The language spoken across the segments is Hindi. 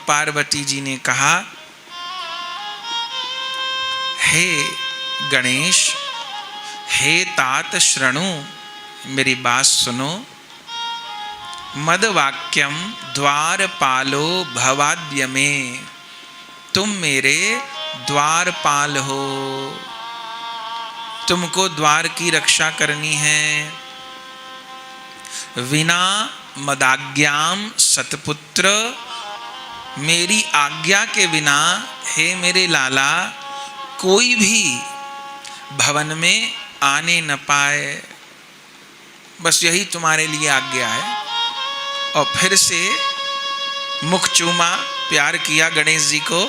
पार्वती जी ने कहा, हे गणेश, हे तात श्रणु, मेरी बात सुनो। मद वाक्यम द्वारपालो भवाद्य में, तुम मेरे द्वारपाल हो, तुमको द्वार की रक्षा करनी है। विना मदाज्ञाम सतपुत्र, मेरी आज्ञा के बिना हे मेरे लाला कोई भी भवन में आने न पाए, बस यही तुम्हारे लिए आज्ञा है। और फिर से मुख चूमा, प्यार किया गणेश जी को,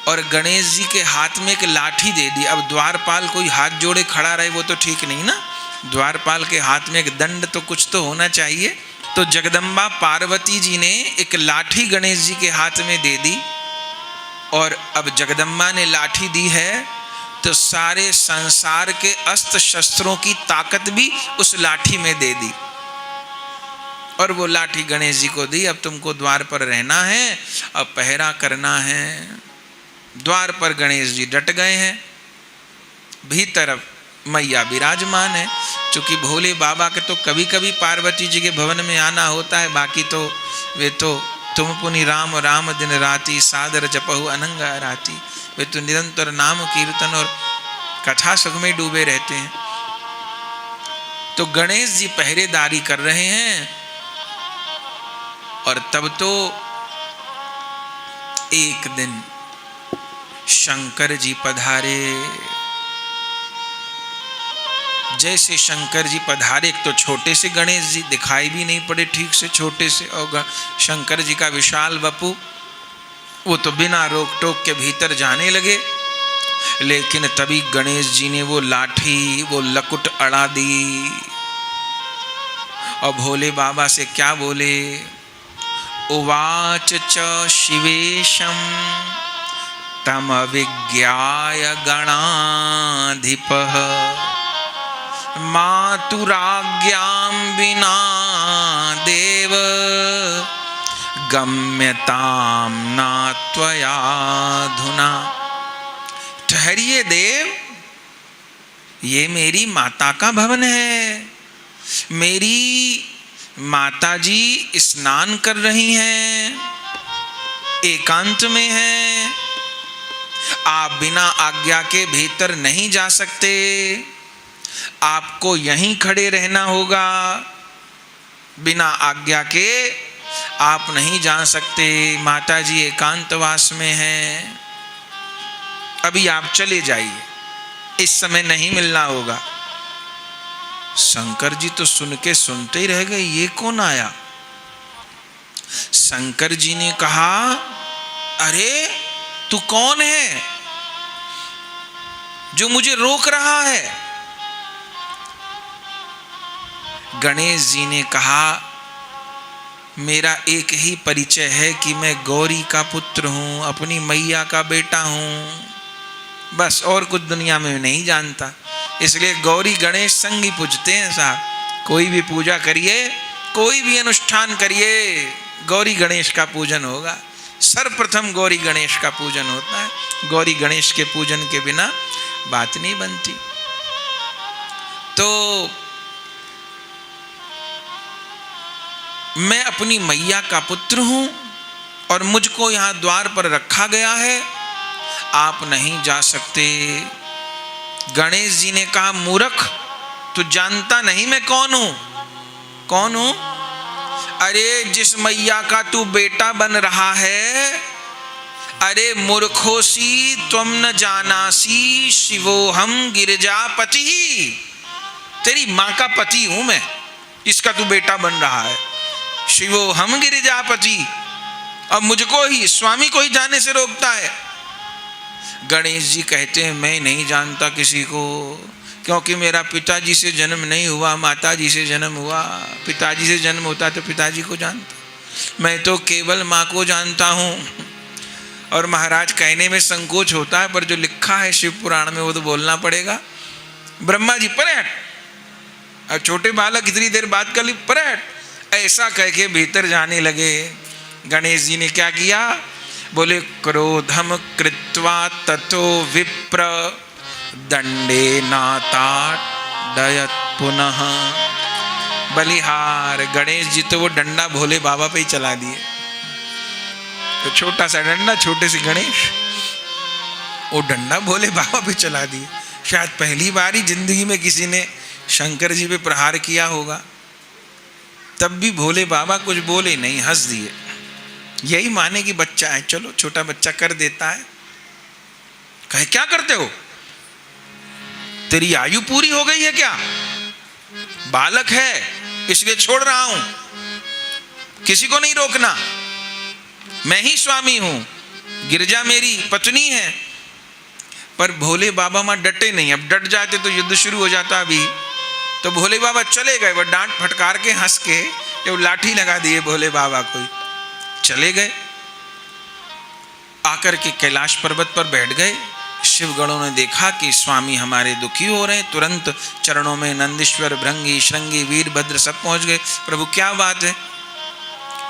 और गणेश जी के हाथ में एक लाठी दे दी। अब द्वारपाल कोई हाथ जोड़े खड़ा रहे वो तो ठीक नहीं ना, द्वारपाल के हाथ में एक दंड तो कुछ तो होना चाहिए। तो जगदम्बा पार्वती जी ने एक लाठी गणेश जी के हाथ में दे दी, और अब जगदम्बा ने लाठी दी है तो सारे संसार के अस्त्र शस्त्रों की ताकत भी उस लाठी में दे दी, और वो लाठी गणेश जी को दी। अब तुमको द्वार पर रहना है, अब पहरा करना है। द्वार पर गणेश जी डट गए हैं, भीतर मैया विराजमान है। चूंकि भोले बाबा के तो कभी कभी पार्वती जी के भवन में आना होता है, बाकी तो वे तो तुम पुनि राम राम दिन राति, सादर जपहु अनंग राति, वे तो निरंतर नाम कीर्तन और कथा सुख में डूबे रहते हैं। तो गणेश जी पहरेदारी कर रहे हैं, और तब तो एक दिन शंकर जी पधारे। जैसे शंकर जी पधारे, एक तो छोटे से गणेश जी दिखाई भी नहीं पड़े ठीक से, छोटे से, और शंकर जी का विशाल वपु, वो तो बिना रोक टोक के भीतर जाने लगे। लेकिन तभी गणेश जी ने वो लाठी, वो लकुट अड़ा दी, और भोले बाबा से क्या बोले, उवाच च शिवेशम तम विज्ञाय गणाधिपः, मातुराज्ञां विना देव गम्यतां न त्वयाधुना। ठहरिए देव, ये मेरी माता का भवन है, मेरी माता जी स्नान कर रही हैं, एकांत में हैं, आप बिना आज्ञा के भीतर नहीं जा सकते, आपको यहीं खड़े रहना होगा, बिना आज्ञा के आप नहीं जा सकते, माता जी एकांतवास में हैं, अभी आप चले जाइए, इस समय नहीं मिलना होगा। शंकर जी तो सुन के सुनते ही रह गए, ये कौन आया। शंकर जी ने कहा, अरे तू कौन है जो मुझे रोक रहा है। गणेश जी ने कहा, मेरा एक ही परिचय है कि मैं गौरी का पुत्र हूं, अपनी मैया का बेटा हूं, बस और कुछ दुनिया में नहीं जानता। इसलिए गौरी गणेश संग ही पूजते हैं साहब। कोई भी पूजा करिए, कोई भी अनुष्ठान करिए, गौरी गणेश का पूजन होगा। सर्वप्रथम गौरी गणेश का पूजन होता है, गौरी गणेश के पूजन के बिना बात नहीं बनती। तो मैं अपनी मैया का पुत्र हूं और मुझको यहां द्वार पर रखा गया है, आप नहीं जा सकते। गणेश जी ने कहा, मूर्ख, तू जानता नहीं मैं कौन हूं? कौन हूं? अरे जिस मैया का तू बेटा बन रहा है, अरे मूर्खोसी त्वम न जानासी शिवोहम गिरिजापति, तेरी मां का पति हूं मैं, इसका तू बेटा बन रहा है। शिवोहम गिरिजापति, अब मुझको ही, स्वामी को ही जाने से रोकता है। गणेश जी कहते हैं, मैं नहीं जानता किसी को, क्योंकि मेरा पिताजी से जन्म नहीं हुआ, माताजी से जन्म हुआ। पिताजी से जन्म होता तो पिताजी को जानता, मैं तो केवल माँ को जानता हूँ। और महाराज कहने में संकोच होता है, पर जो लिखा है शिव पुराण में वो तो बोलना पड़ेगा। ब्रह्मा जी पलट, और छोटे बालक इतनी देर बात कर ली, पलट, ऐसा कह के भीतर जाने लगे। गणेश जी ने क्या किया? बोले क्रोधम कृत्वा ततो विप्र दंडे नाताडयत पुनः। बलिहार गणेश जी तो वो डंडा भोले बाबा पे ही चला दिए। तो छोटा सा डंडा, छोटे से गणेश, वो डंडा भोले बाबा पे चला दिए। शायद पहली बार ही जिंदगी में किसी ने शंकर जी पे प्रहार किया होगा। तब भी भोले बाबा कुछ बोले नहीं, हंस दिए। यही माने कि बच्चा है, चलो छोटा बच्चा कर देता है। कहे क्या करते हो, तेरी आयु पूरी हो गई है क्या? बालक है इसलिए छोड़ रहा हूं, किसी को नहीं रोकना, मैं ही स्वामी हूं, गिरजा मेरी पत्नी है। पर भोले बाबा मां डटे नहीं। अब डट जाते तो युद्ध शुरू हो जाता अभी। तो भोले बाबा चले गए। वो डांट फटकार के हंस के जब लाठी लगा दिए भोले बाबा को, चले गए। आकर के कैलाश पर्वत पर बैठ गए। शिवगणों ने देखा कि स्वामी हमारे दुखी हो रहे हैं। तुरंत चरणों में नंदीश्वर, भृंगी, श्रृंगी, वीरभद्र सब पहुंच गए। प्रभु क्या बात है?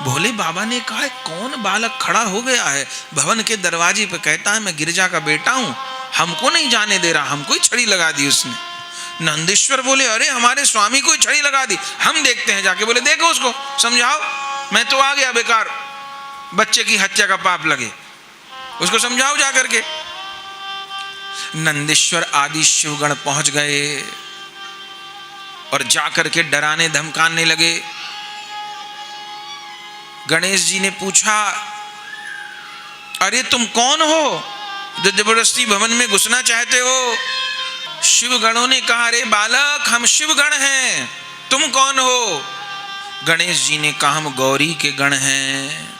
भोले बाबा ने कहा कौन बालक खड़ा हो गया है भवन के दरवाजे पे, कहता है मैं गिरिजा का बेटा हूं, हमको नहीं जाने दे रहा, हमको ही छड़ी लगा दी उसने। नंदीश्वर बोले अरे हमारे स्वामी को ही छड़ी लगा दी, हम देखते हैं जाके। बोले देखो उसको समझाओ, मैं तो आ गया, बेकार बच्चे की हत्या का पाप लगे, उसको समझाओ जा करके। नंदीश्वर आदि शिवगण पहुंच गए और जाकर के डराने धमकाने लगे। गणेश जी ने पूछा अरे तुम कौन हो जो जबरदस्ती भवन में घुसना चाहते हो? शिवगणों ने कहा अरे बालक हम शिवगण हैं, तुम कौन हो? गणेश जी ने कहा हम गौरी के गण हैं।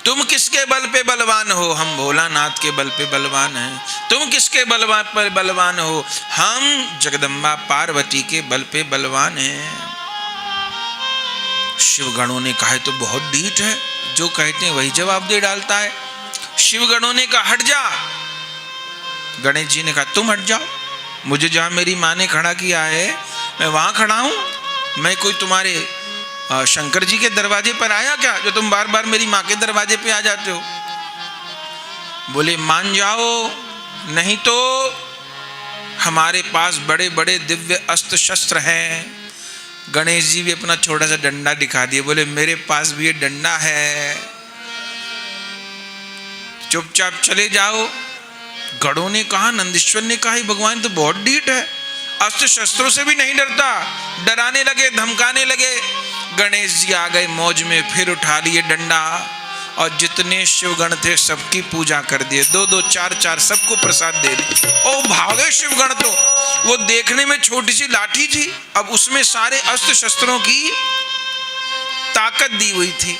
तुम किसके बल पे बलवान हो? हम भोलानाथ के बल पे बलवान हैं। तुम किसके बल पर बलवान हो? हम जगदम्बा पार्वती के बल पे बलवान हैं। शिवगणों ने कहा तो बहुत ढीठ है, जो कहते हैं वही जवाब दे डालता है। शिवगणों ने कहा हट जा। गणेश जी ने कहा तुम हट जाओ, मुझे जहां मेरी माँ ने खड़ा किया है मैं वहां खड़ा हूं। मैं कोई तुम्हारे शंकर जी के दरवाजे पर आया क्या जो तुम बार बार मेरी माँ के दरवाजे पे आ जाते हो? बोले मान जाओ, नहीं तो हमारे पास बड़े बड़े दिव्य अस्त्र शस्त्र हैं। गणेश जी भी अपना छोटा सा डंडा दिखा दिए। बोले मेरे पास भी ये डंडा है, चुपचाप चले जाओ। गणों ने कहा, नंदीश्वर ने कहा भगवान तो बहुत ढीठ है, अस्त्र शस्त्रों से भी नहीं डरता। डराने लगे, धमकाने लगे। गणेश जी आ गए मौज में, फिर उठा लिए डंडा और जितने शिवगण थे सबकी पूजा कर दिए। 2-2, 4-4 सबको प्रसाद दे दिए। ओ भागे शिवगण। तो वो देखने में छोटी सी लाठी थी, अब उसमें सारे अस्त्र शस्त्रों की ताकत दी हुई थी।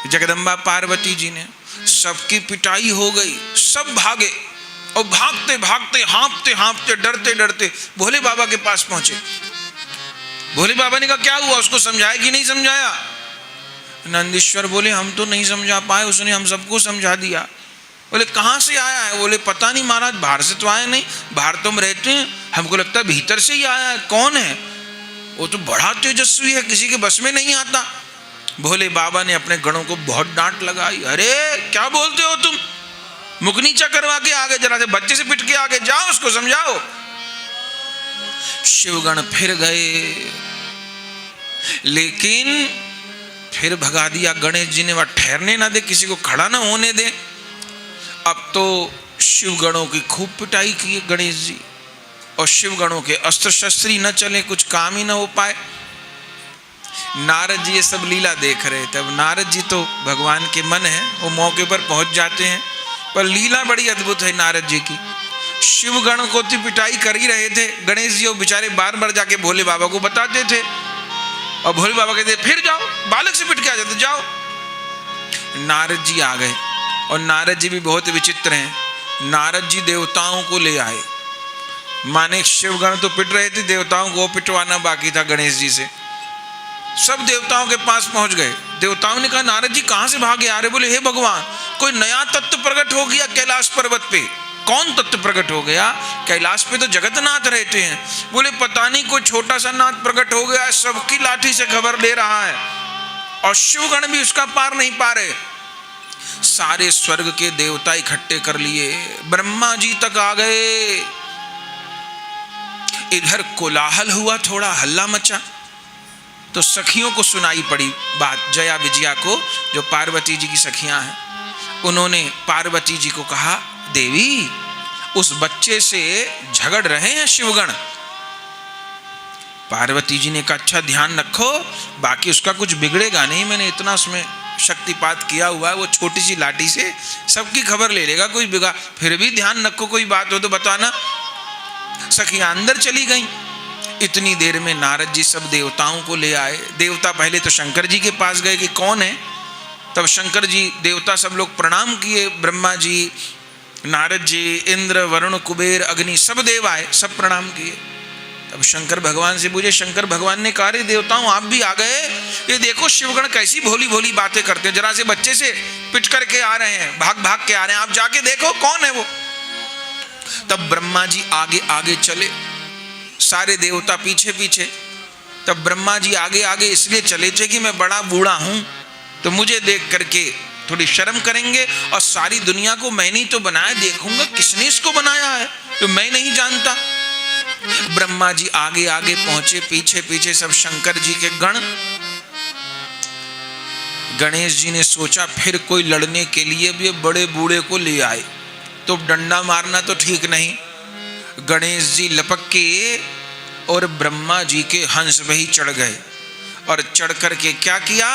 जगदम्बा पार्वती जी ने सबकी पिटाई हो गई, सब भागे और भागते भागते, हाँफते हाँफते, डरते डरते भोले बाबा के पास पहुंचे। भोले बाबा ने कहा क्या हुआ, उसको समझाया कि नहीं समझाया? नंदीश्वर बोले हम तो नहीं समझा पाए, उसने हम सबको समझा दिया। बोले कहाँ से आया है? बोले पता नहीं महाराज, बाहर से तो आया नहीं, बाहर तुम रहते हैं, हमको लगता है भीतर से ही आया है। कौन है? वो तो बड़ा तेजस्वी है, किसी के बस में नहीं आता। भोले बाबा ने अपने गणों को बहुत डांट लगाई। अरे क्या बोलते हो तुम, मुख नीचा करवा के आगे, जरा से बच्चे से पिट के आगे जाओ, उसको समझाओ। शिवगण फिर गए, लेकिन फिर भगा दिया। गणेश जी ने वहां ठहरने ना दे, किसी को खड़ा ना होने दे। अब तो शिवगणों की खूब पिटाई की गणेश जी, और शिवगणों के अस्त्र शस्त्र ही न चले, कुछ काम ही ना हो पाए। नारद जी ये सब लीला देख रहे थे। अब नारद जी तो भगवान के मन है, वो मौके पर पहुंच जाते हैं, पर लीला बड़ी अद्भुत है नारद जी की। शिवगण को तो पिटाई कर ही रहे थे, गणेश जी वो बेचारे बार बार जाके भोले बाबा को बताते थे, और भोले बाबा कहते फिर जाओ, बालक से पिट के आ जाते, जाओ। नारद जी आ गए, और नारद जी भी बहुत विचित्र हैं। नारद जी देवताओं को ले आए, माने शिवगण तो पिट रहे थे, देवताओं को पिटवाना बाकी था गणेश जी से। सब देवताओं के पास पहुंच गए। देवताओं ने कहा नारद जी कहां से भागे आ रहे? बोले हे भगवान, कोई नया तत्व प्रकट हो गया कैलाश पर्वत पे। कौन तत्व प्रकट हो गया? कैलाश पे तो जगतनाथ रहते हैं। बोले पता नहीं कोई छोटा सा नाथ प्रकट हो गया, सबकी लाठी से खबर ले रहा है। और शिवगण भी उसका पार नहीं पा रहे। सारे स्वर्ग के देवता इकट्ठे कर लिए, ब्रह्मा जी तक आ गए। इधर कोलाहल हुआ, थोड़ा हल्ला मचा, तो सखियों को सुनाई पड़ी बात, जया विजया को, जो पार्वती जी की सखियां हैं। उन्होंने पार्वती जी को कहा, देवी उस बच्चे से झगड़ रहे हैं शिवगण। पार्वती जी ने कहा, अच्छा ध्यान रखो, बाकी उसका कुछ बिगड़ेगा नहीं, मैंने इतना उसमें शक्तिपात किया हुआ है, वो छोटी सी लाठी से सबकी खबर ले लेगा, कोई बिगा, फिर भी ध्यान रखो, कोई बात हो तो बताना। सखियां अंदर चली गईं। इतनी देर में नारद जी सब देवताओं को ले आए। देवता पहले तो शंकर जी के पास गए कि कौन है, तब शंकर जी, देवता सब लोग प्रणाम किए, ब्रह्मा जी, नारद जी, इंद्र, वरुण, कुबेर, अग्नि, सब देव आए, सब प्रणाम किए। तब शंकर भगवान से पूछे, शंकर भगवान ने कहा, रे देवताओं आप भी आ गए, ये देखो शिवगण कैसी भोली भोली बातें करते हैं, जरा से बच्चे से पिट करके आ रहे हैं, भाग भाग के आ रहे हैं, आप जाके देखो कौन है वो। तब ब्रह्मा जी आगे आगे चले, सारे देवता पीछे पीछे। तब ब्रह्मा जी आगे आगे इसलिए चले थे कि मैं बड़ा बूढ़ा हूं, तो मुझे देख करके थोड़ी शर्म करेंगे, और सारी दुनिया को मैंने ही तो बनाया, देखूंगा किसने इसको बनाया है, तो मैं नहीं जानता। ब्रह्मा जी आगे आगे पहुंचे, पीछे पीछे सब शंकर जी के गण। गणेश जी ने सोचा फिर कोई लड़ने के लिए भी बड़े बूढ़े को ले आए, तो डंडा मारना तो ठीक नहीं। गणेश जी लपक के और ब्रह्मा जी के हंस पे ही चढ़ गए, और चढ़ करके क्या किया,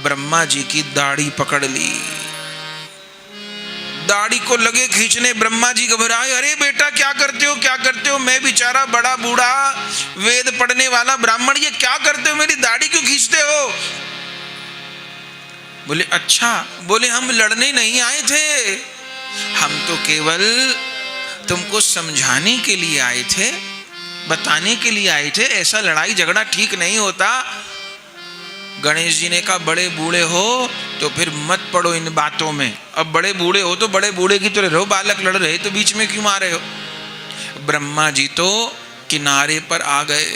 ब्रह्मा जी की दाढ़ी पकड़ ली। दाढ़ी को लगे खींचने, ब्रह्मा जी घबराए, अरे बेटा क्या करते हो, क्या करते हो, मैं बेचारा बड़ा बूढ़ा वेद पढ़ने वाला ब्राह्मण, ये क्या करते हो, मेरी दाढ़ी क्यों खींचते हो। बोले अच्छा, बोले हम लड़ने नहीं आए थे, हम तो केवल तुमको समझाने के लिए आए थे, बताने के लिए आए थे, ऐसा लड़ाई झगड़ा ठीक नहीं होता। गणेश जी ने कहा, बड़े बूढ़े हो तो फिर मत पड़ो इन बातों में, अब बड़े बूढ़े हो तो बड़े बूढ़े की तरह रहो, बालक लड़ रहे तो बीच में क्यों मारे हो। ब्रह्मा जी तो किनारे पर आ गए।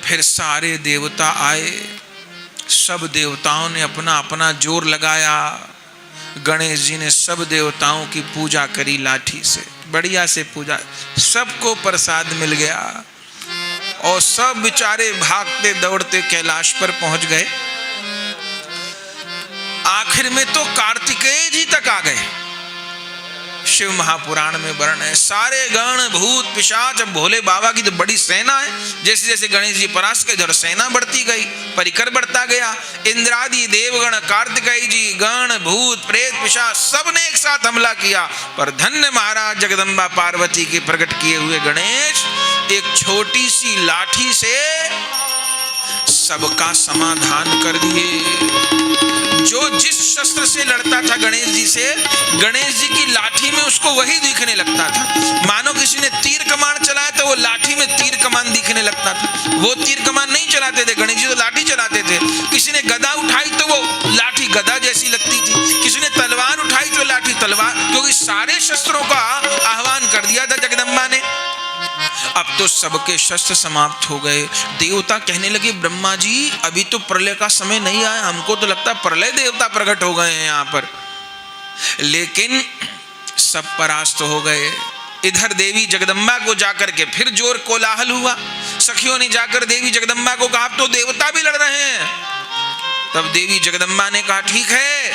फिर सारे देवता आए, सब देवताओं ने अपना अपना जोर लगाया। गणेश जी ने सब देवताओं की पूजा करी लाठी से, बढ़िया से पूजा, सबको प्रसाद मिल गया, और सब बेचारे भागते दौड़ते कैलाश पर पहुंच गए। आखिर में तो कार्तिकेय जी तक आ गए। शिव महापुराण में वर्णन है, सारे गण भूत पिशाच, भोले बाबा की तो बड़ी सेना है, जैसे जैसे गणेश जी परास्त के इधर सेना बढ़ती गई, परिकर बढ़ता गया। इंद्रादि देवगण, कार्तिकेय जी, गण भूत प्रेत पिशाच सब ने एक साथ हमला किया, पर धन्य महाराज जगदम्बा पार्वती के प्रकट किए हुए गणेश एक छोटी सी लाठी से सबका समाधान कर दिए। जो जिस शस्त्र से लड़ता था गणेश जी से, गणेश जी की लाठी में उसको वही दिखने लगता था। मानो किसी ने तीर कमान चलाया तो वो लाठी में तीर कमान दिखने लगता था। वो तीर कमान नहीं चलाते थे, गणेश जी तो लाठी चलाते थे। किसी ने गदा उठाई तो वो लाठी गदा जैसी लगती थी, किसी ने तलवार उठाई तो लाठी तलवार, क्योंकि सारे शस्त्रों का आह्वान कर दिया था जगदम्बा ने। अब तो सबके शस्त्र समाप्त हो गए। देवता कहने लगे, ब्रह्मा जी अभी तो प्रलय का समय नहीं आया, हमको तो लगता प्रलय देवता प्रकट हो गए हैं यहाँ पर, लेकिन सब परास्त हो गए। इधर देवी जगदम्बा को जाकर के फिर जोर कोलाहल हुआ। सखियों ने जाकर देवी जगदम्बा को कहा, तो देवता भी लड़ रहे हैं। तब देवी जगदम्बा ने कहा, ठीक है,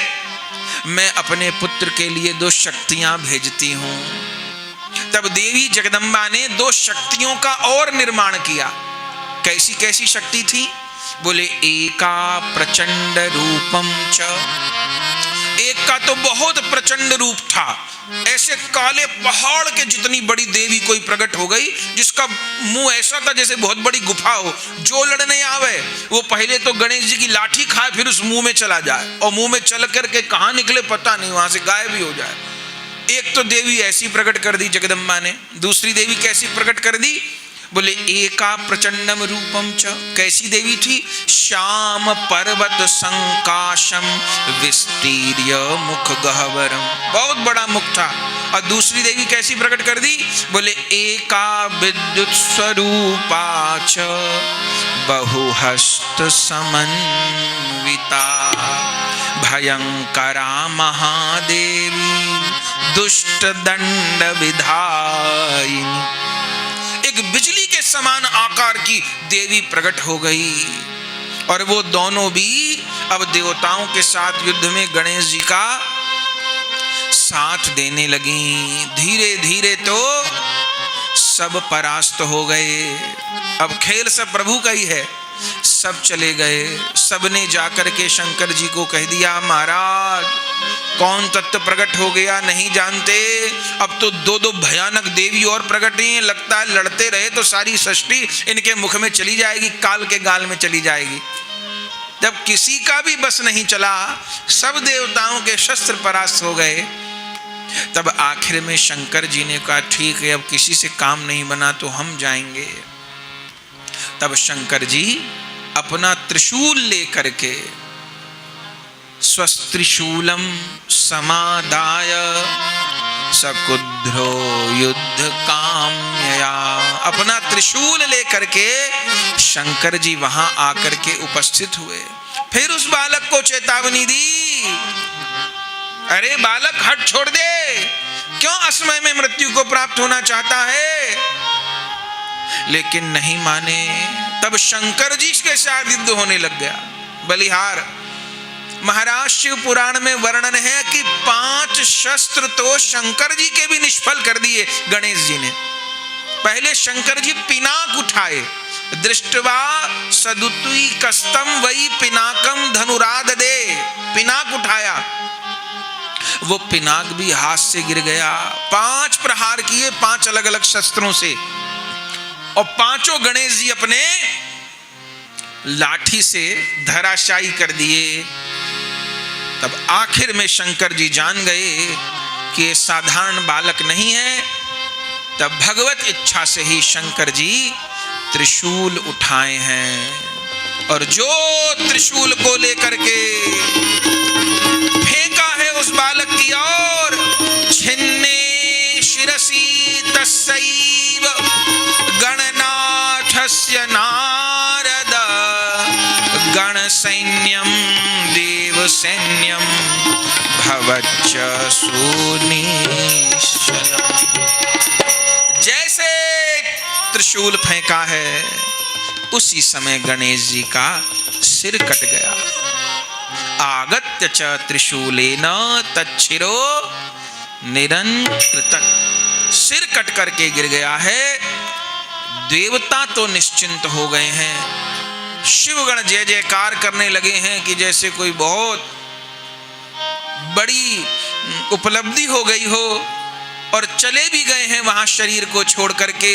मैं अपने पुत्र के लिए 2 शक्तियां भेजती हूं। तब देवी जगदम्बा ने 2 शक्तियों का और निर्माण किया। कैसी कैसी शक्ति थी, बोले एका प्रचंड रूपम च, एक का तो बहुत प्रचंड रूप था, ऐसे काले पहाड़ के जितनी बड़ी देवी कोई प्रकट हो गई, जिसका मुंह ऐसा था जैसे बहुत बड़ी गुफा हो। जो लड़ने आवे वो पहले तो गणेश जी की लाठी खाए, फिर उस मुंह में चला जाए, और मुंह में चल करके कहाँ निकले पता नहीं, वहां से गायब भी हो जाए। एक तो देवी ऐसी प्रकट कर दी जगदम्बा ने। दूसरी देवी कैसी प्रकट कर दी, बोले एका प्रचंडम रूपम च, कैसी देवी थी, श्याम पर्वत संकाशम विस्तीर्य मुख गहवरम, बहुत बड़ा मुख था। और दूसरी देवी कैसी प्रकट कर दी, बोले एका विद्युत स्वरूपा च बहुहस्त समन्विता भयंकरा महादेवी दुष्ट दंड विधायिनी। एक बिजली के समान आकार की देवी प्रकट हो गई और वो दोनों भी अब देवताओं के साथ युद्ध में गणेश जी का साथ देने लगी। धीरे धीरे तो सब परास्त हो गए। अब खेल सब प्रभु का ही है। सब चले गए। सबने जाकर के शंकर जी को कह दिया, महाराज कौन तत्व प्रकट हो गया नहीं जानते। अब तो दो दो भयानक देवी और प्रकट हैं। लगता है लड़ते रहे तो सारी सृष्टि इनके मुख में चली जाएगी, काल के गाल में चली जाएगी। जब किसी का भी बस नहीं चला, सब देवताओं के शस्त्र परास्त हो गए, तब आखिर में शंकर जी ने कहा ठीक है, अब किसी से काम नहीं बना तो हम जाएंगे। तब शंकर जी अपना त्रिशूल लेकर के स्वस्त्रिशूलम समादाय सकुद्रो युद्ध काम्यया, अपना त्रिशूल लेकर के शंकर जी वहां आकर के उपस्थित हुए। फिर उस बालक को चेतावनी दी, अरे बालक हट छोड़ दे, क्यों असमय में मृत्यु को प्राप्त होना चाहता है। लेकिन नहीं माने। तब शंकर जी के साथ युद्ध होने लग गया। बलिहार महाराज शिव पुराण में वर्णन है कि 5 शस्त्र तो शंकर जी के भी निष्फल कर दिए गणेश जी ने। पहले शंकर जी पिनाक उठाए, दृष्टवा सदुत्वी कस्तम वही पिनाकम धनुराद दे, पिनाक उठाया, वो पिनाक भी हाथ से गिर गया। 5 प्रहार किए 5 अलग अलग शस्त्रों से और 5 गणेश जी अपने लाठी से धराशायी कर दिए। तब आखिर में शंकर जी जान गए कि ये साधारण बालक नहीं है। तब भगवत इच्छा से ही शंकर जी त्रिशूल उठाए हैं और जो त्रिशूल को लेकर के फेंका है उस बालक की ओर, छिन्ने शिरसी तस्सैव गणनाथस्य नारद गण सैन्यम देव सैन्यम भवच्च सुनिश्चलम्। जैसे त्रिशूल फेंका है उसी समय गणेश जी का सिर कट गया। आगत्य च त्रिशूलेन तच्छिरो निरंकृतः, सिर कट करके गिर गया है। देवता तो निश्चिंत हो गए हैं। शिवगण जय जयकार करने लगे हैं कि जैसे कोई बहुत बड़ी उपलब्धि हो गई हो, और चले भी गए हैं वहां शरीर को छोड़ करके।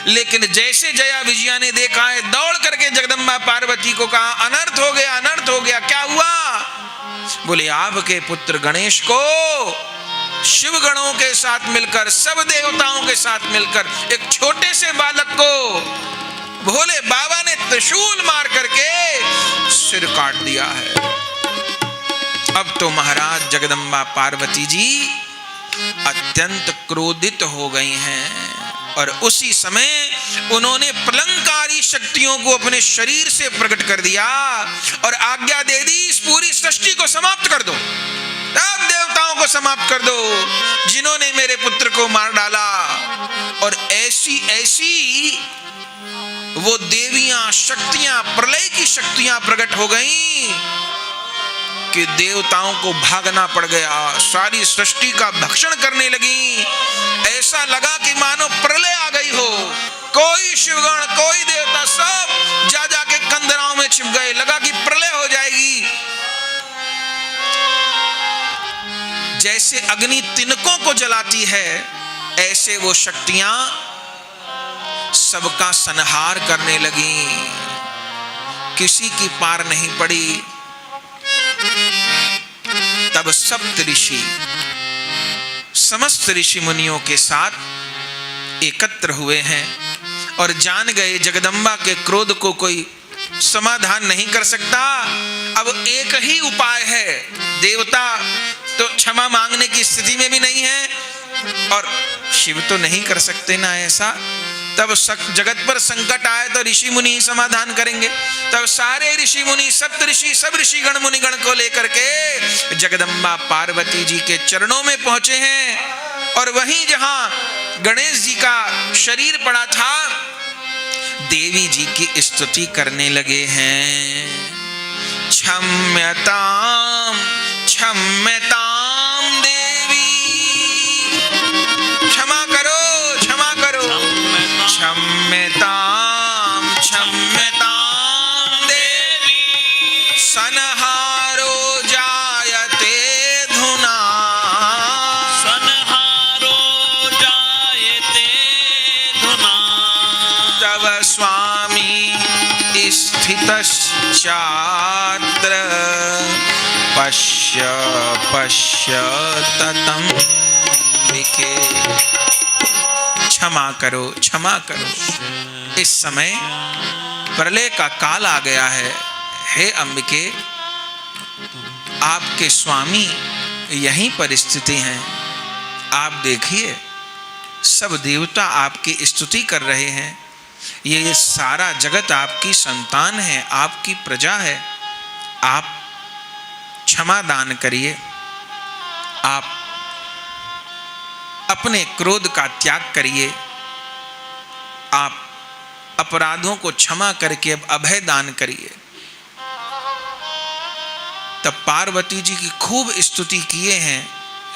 लेकिन जैसे जया विजया ने देखा है, दौड़ करके जगदम्बा पार्वती को कहा अनर्थ हो गया, अनर्थ हो गया। क्या हुआ? बोले आपके पुत्र गणेश को शिवगणों के साथ मिलकर, सब देवताओं के साथ मिलकर एक छोटे से बालक को भोले बाबा ने त्रिशूल मार करके सिर काट दिया है। अब तो महाराज जगदम्बा पार्वती जी अत्यंत क्रोधित हो गई हैं और उसी समय उन्होंने प्रलंकारी शक्तियों को अपने शरीर से प्रकट कर दिया और आज्ञा दे दी इस पूरी सृष्टि को समाप्त कर दो, सब देवताओं को समाप्त कर दो जिन्होंने मेरे पुत्र को मार डाला। और ऐसी ऐसी वो देवियां शक्तियां, प्रलय की शक्तियां प्रकट हो गईं कि देवताओं को भागना पड़ गया, सारी सृष्टि का भक्षण करने लगी। ऐसा लगा कि मानो प्रलय आ गई हो। कोई शिवगण, कोई देवता सब जा जाके कंदराओं में छिप गए। लगा कि प्रलय हो जाएगी। जैसे अग्नि तिनकों को जलाती है, ऐसे वो शक्तियां सबका संहार करने लगी। किसी की पार नहीं पड़ी। तब सप्त ऋषि समस्त ऋषि मुनियों के साथ एकत्र हुए हैं और जान गए जगदम्बा के क्रोध को कोई समाधान नहीं कर सकता। अब एक ही उपाय है। देवता तो क्षमा मांगने की स्थिति में भी नहीं है और शिव तो नहीं कर सकते ना ऐसा। तब जगत पर संकट आए तो ऋषि मुनि ही समाधान करेंगे। तब सारे ऋषि मुनि, सप्त ऋषि, सब ऋषिगण मुनिगण को लेकर के जगदम्बा पार्वती जी के चरणों में पहुंचे हैं। और वहीं जहां गणेश जी का शरीर पड़ा था, देवी जी की स्तुति करने लगे हैं। क्षम्यताम क्षम्यताम देवी, क्षमा करो क्षमा करो, क्षम्यताम क्षम्यताम देवी, सनहारो जायते धुना, सनहारो जायते धुना, तव स्वामी स्थितश्चात्र पश्य पश्य ततम विखे। क्षमा करो क्षमा करो, इस समय प्रलय का काल आ गया है। हे अंबिके, आपके स्वामी यहीं पर स्थित हैं। आप देखिए, सब देवता आपकी स्तुति कर रहे हैं। ये सारा जगत आपकी संतान है, आपकी प्रजा है। आप क्षमा दान करिए। आप अपने क्रोध का त्याग करिए। आप अपराधों को क्षमा करके अब अभय दान करिए। तब पार्वती जी की खूब स्तुति किए हैं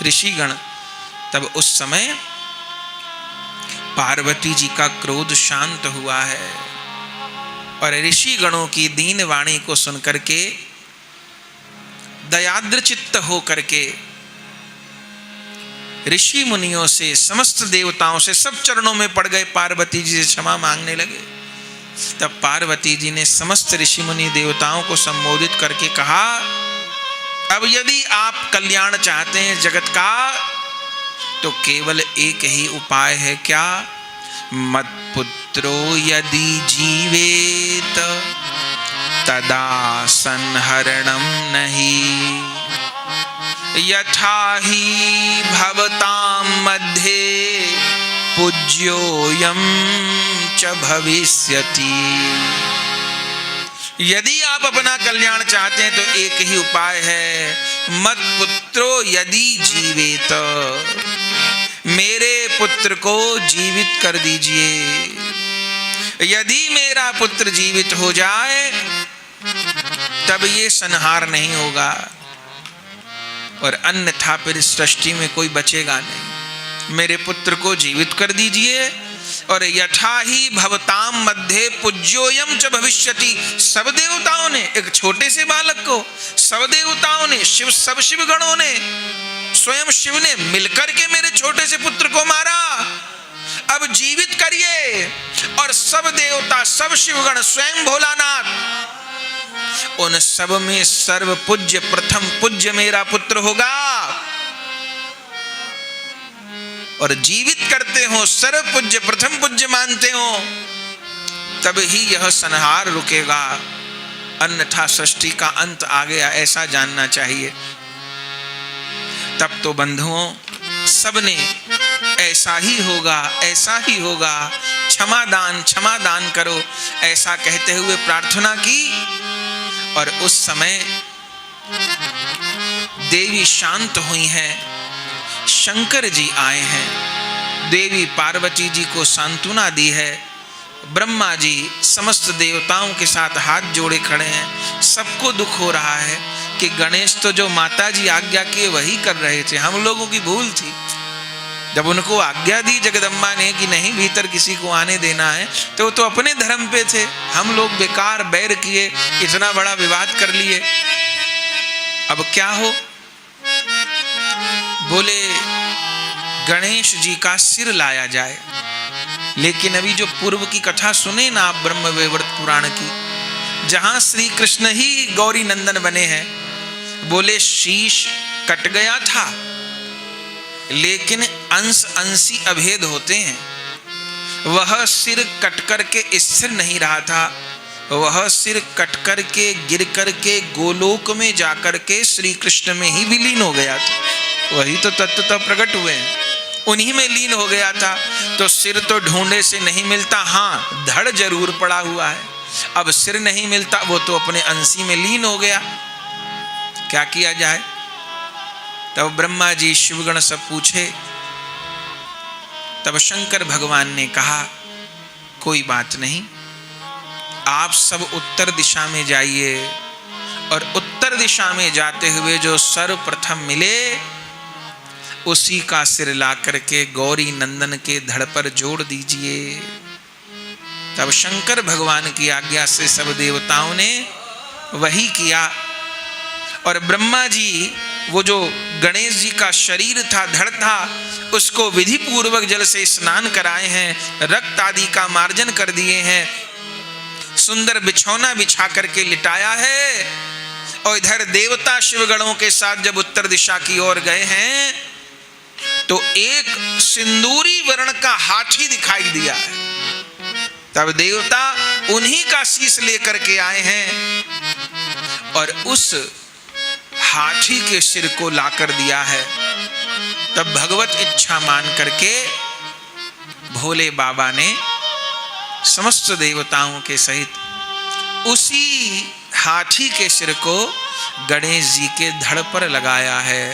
ऋषिगण। तब उस समय पार्वती जी का क्रोध शांत हुआ है और ऋषि गणों की दीन वाणी को सुनकर के दयाद्र चित्त हो करके ऋषि मुनियों से, समस्त देवताओं से सब चरणों में पड़ गए, पार्वती जी से क्षमा मांगने लगे। तब पार्वती जी ने समस्त ऋषि मुनि देवताओं को संबोधित करके कहा, अब यदि आप कल्याण चाहते हैं जगत का, तो केवल एक ही उपाय है। क्या? मत्पुत्रो यदि जीवेत तदा संहरणम नहीं, यथा ही भवतां मध्ये पूज्योयम च भविष्यति। यदि आप अपना कल्याण चाहते हैं तो एक ही उपाय है, मत्पुत्रो यदि जीवेत, मेरे पुत्र को जीवित कर दीजिए। यदि मेरा पुत्र जीवित हो जाए तब ये संहार नहीं होगा, और अन्यथा फिर सृष्टि में कोई बचेगा नहीं। मेरे पुत्र को जीवित कर दीजिए, और यथा ही भवताम मध्ये पूज्योयम च भविष्यति। सब देवताओं ने, एक छोटे से बालक को सब देवताओं ने, सब शिव गणों ने, स्वयं शिव ने मिलकर के मेरे छोटे से पुत्र को मारा। अब जीवित करिए। और सब देवता, सब शिवगण, स्वयं भोलानाथ, उन सब में सर्व पूज्य, प्रथम पूज्य मेरा पुत्र होगा। और जीवित करते हो, सर्व पूज्य, प्रथम पूज्य मानते हो, तब ही यह संहार रुकेगा, अन्यथा सृष्टि का अंत आ गया, ऐसा जानना चाहिए। तब तो बंधुओं, सबने ऐसा ही होगा, ऐसा ही होगा, क्षमा दान करो, ऐसा कहते हुए प्रार्थना की। और उस समय देवी शांत हुई हैं। शंकर जी आए हैं, देवी पार्वती जी को सांत्वना दी है। ब्रह्मा जी समस्त देवताओं के साथ हाथ जोड़े खड़े हैं। सबको दुख हो रहा है कि गणेश तो जो माता जी आज्ञा किए वही कर रहे थे, हम लोगों की भूल थी। जब उनको आज्ञा दी जगदम्बा ने कि नहीं भीतर किसी को आने देना है, तो वो तो अपने धर्म पे थे। हम लोग बेकार बैर किए, इतना बड़ा विवाद कर लिए। अब क्या हो? बोले गणेश जी का सिर लाया जाए। लेकिन अभी जो पूर्व की कथा सुने ना आप, ब्रह्मवैवर्त पुराण की, जहां श्री कृष्ण ही गौरी नंदन बने हैं, बोले शीश कट गया था, लेकिन अंश अंशी अभेद होते हैं। वह सिर कट करके स्थिर नहीं रहा था, वह सिर कट करके गिर करके गोलोक में जाकर के श्री कृष्ण में ही विलीन हो गया था। वही तो तत्व प्रकट हुए हैं, उन्हीं में लीन हो गया था। तो सिर तो ढूंढे से नहीं मिलता, हाँ धड़ जरूर पड़ा हुआ है। अब सिर नहीं मिलता, वो तो अपने अंशी में लीन हो गया, क्या किया जाए। तब ब्रह्मा जी शिवगण सब पूछे। तब शंकर भगवान ने कहा कोई बात नहीं, आप सब उत्तर दिशा में जाइए और उत्तर दिशा में जाते हुए जो सर्वप्रथम मिले उसी का सिर ला करके गौरी नंदन के धड़ पर जोड़ दीजिए। तब शंकर भगवान की आज्ञा से सब देवताओं ने वही किया और ब्रह्मा जी वो जो गणेश जी का शरीर था, धड़ था, उसको विधि पूर्वक जल से स्नान कराए हैं, रक्त आदि का मार्जन कर दिए हैं, सुंदर बिछौना बिछा करके लिटाया है। और इधर देवता शिवगणों के साथ जब उत्तर दिशा की ओर गए हैं तो एक सिंदूरी वर्ण का हाथी दिखाई दिया है। तब देवता उन्हीं का शीश लेकर के आए हैं और उस हाथी के सिर को लाकर दिया है। तब भगवत इच्छा मान करके भोले बाबा ने समस्त देवताओं के सहित उसी हाथी के सिर को गणेश जी के धड़ पर लगाया है।